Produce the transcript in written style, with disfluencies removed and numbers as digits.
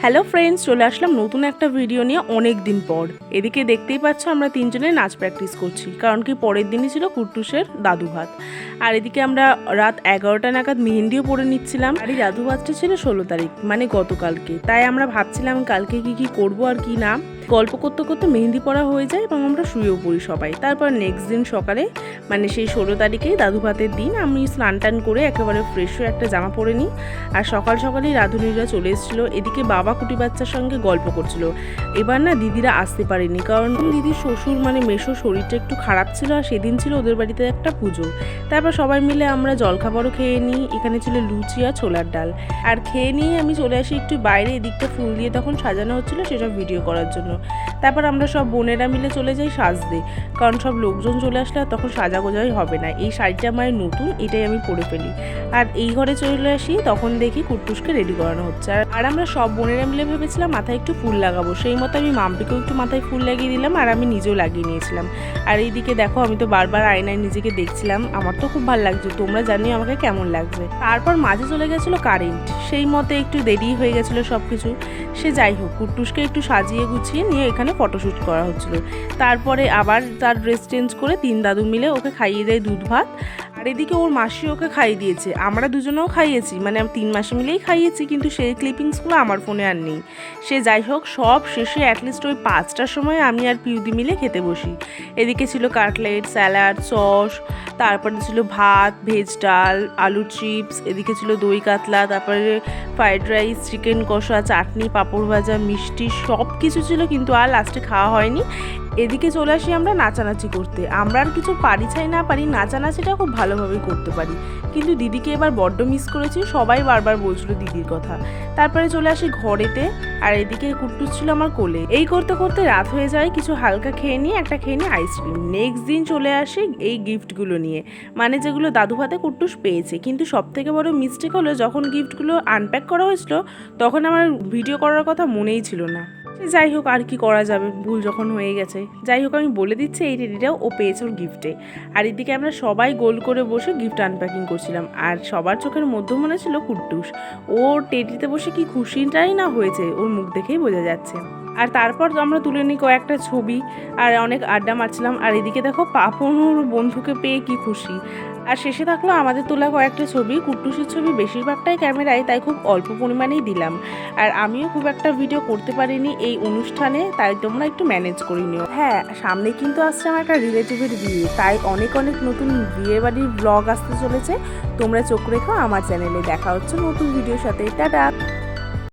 Hello friends, চলে আসলাম নতুন একটা ভিডিও নিয়ে অনেক দিন পর। এদিকে দেখতেই পাচ্ছ আমরা তিনজনে নাচ প্র্যাকটিস করছি, কারণ কি পরের দিনই ছিল কুট্টুসের দাদু ভাত। আর এদিকে আমরা রাত 11টা নাগাদ মেহেন্দিও পরে নিচ্ছিলাম। আর এই দাদু ভাতটা ছিল 16 তারিখ, মানে গতকালকে। তাই আমরা ভাবছিলাম কালকে কি করবো আর কি না। গল্প করতে করতে মেহেন্দি পরা হয়ে যায় এবং আমরা শুয়েও পড়ি সবাই। তারপর নেক্সট দিন সকালে, মানে সেই 16 তারিখেই দাদু ভাতের দিন, আমি স্নান টান করে একেবারে ফ্রেশ হয়ে একটা জামা পরে নিই। আর সকাল সকালেই রাঁধুনিরা চলে এসেছিলো। এদিকে বাবা কুটি বাচ্চার সঙ্গে গল্প করছিল। এবার না দিদিরা আসতে পারেনি, কারণ দিদির শ্বশুর মানে মেশোর শরীরটা একটু খারাপ ছিল, আর সেদিন ছিল ওদের বাড়িতে একটা পুজো। তারপর সবাই মিলে আমরা জলখাবারও খেয়ে নিই। এখানে ছিল লুচি আর ছোলার ডাল। আর খেয়ে নিয়ে আমি চলে আসি একটু বাইরে, এদিকটা ফুল দিয়ে তখন সাজানো হচ্ছিলো, সেটা ভিডিও করার জন্য। তারপর আমরা সব বোনেরা মিলে চলে যাই সাজতে, কারণ সব লোকজন চলে আসলে তখন সাজাগোজাই হবে না। এই শাড়িটা আমার নতুন, এটাই আমি পরে ফেলি। আর এই ঘরে চলে আসি, তখন দেখি কুট্টুসকে রেডি করানো হচ্ছে। আর আমরা সব বোনেরা মিলে ভেবেছিলাম মাথায় একটু ফুল লাগাবো, সেই মতো আমি মাম্পিকেও একটু মাথায় ফুল লাগিয়ে দিলাম, আর আমি নিজেও লাগিয়ে নিয়েছিলাম। আর এইদিকে দেখো, আমি তো বারবার আয়নায় নিজেকে দেখছিলাম, আমার তো খুব ভালো লাগছে। তোমরা জানিও আমাকে কেমন লাগছে। তারপর মাঝে চলে গেছিলো কারেন্ট, সেই মতে একটু দেরি হয়ে গেছিলো সব কিছু। সে যাই হোক, কুট্টুসকে একটু সাজিয়ে গুছিয়ে নিয়ে এখানে ফটোশ্যুট করা হচ্ছিলো। তারপরে আবার তার ড্রেস চেঞ্জ করে তিন দাদু মিলে ওকে খাইয়ে দেয় দুধ ভাত। আর এদিকে ওর মাসি ওকে খাইয়ে দিয়েছে, আমরা দুজনেও খাইয়েছি, মানে আমি 3 মাসে মিলেই খাইয়েছি, কিন্তু সেই ক্লিপিংসগুলো আমার ফোনে আর নেই। সে যাই হোক, সব শেষে অ্যাটলিস্ট ওই 5টার সময় আমি আর পিউদি মিলে খেতে বসি। এদিকে ছিল কাটলেট, স্যালাড, সস, তারপরে ছিল ভাত, ভেজ ডাল, আলু চিপস, এদিকে ছিল দই কাতলা, তারপরে ফ্রাইড রাইস, চিকেন কষা, চাটনি, পাঁপড় ভাজা, মিষ্টি, সব কিছু ছিল, কিন্তু আর লাস্টে খাওয়া হয়নি। এদিকে চলে আসি আমরা নাচানাচি করতে। আমরা আর কিছু পারি চাই না পারি, নাচানাচিটা খুব ভালোভাবেই করতে পারি, কিন্তু দিদিকে এবার বড্ড মিস করেছি। সবাই বারবার বলছিল দিদির কথা। তারপরে চলে আসি ঘরেতে, আর এদিকে কুট্টুস ছিল আমার কোলে। এই করতে করতে রাত হয়ে যায়, কিছু হালকা খেয়ে নিয়ে আইসক্রিম। নেক্সট দিন চলে আসি এই গিফটগুলো নিয়ে, মানে যেগুলো দাদু ভাতে কুট্টুস পেয়েছে। কিন্তু সব থেকে বড় মিস্টেক হলো, যখন গিফটগুলো আনপ্যাক করা হয়েছিল তখন আমার ভিডিও করার কথা মনেই ছিল না। যাই হোক, আর কি করা যাবে, ভুল যখন হয়ে গেছে। যাই হোক, আমি বলে দিচ্ছি এই টেডিটাও ও পেয়েছে ওর গিফটে। আর এদিকে আমরা সবাই গোল করে বসে গিফট আনপ্যাকিং করছিলাম, আর সবার চোখের মধ্যে মনে ছিল কুট্টুস। ও টেডিতে বসে কি খুশিটাই না হয়েছে, ওর মুখ দেখেই বোঝা যাচ্ছে। আর তারপর আমরা তুলে নিই কয়েকটা ছবি, আর অনেক আড্ডা মারছিলাম। আর এদিকে দেখো, পাপন ওর বন্ধুকে পেয়ে কি খুশি। আর শেষে থাকলো আমাদের তোলা কয়েকটা ছবি। কুট্টুসের ছবি বেশিরভাগটাই ক্যামেরায়, তাই খুব অল্প পরিমাণেই দিলাম। আর আমিও খুব একটা ভিডিও করতে পারিনি এই অনুষ্ঠানে, তাই তোমরা একটু ম্যানেজ করে নিও। হ্যাঁ, সামনে কিন্তু আসছে আমার একটা রিলেটিভের বিয়ে, তাই অনেক নতুন বিয়ে বাড়ির ব্লগ আসতে চলেছে। তোমরা চোখ রেখো আমার চ্যানেলে। দেখা হচ্ছে নতুন ভিডিওর সাথে। টাটা।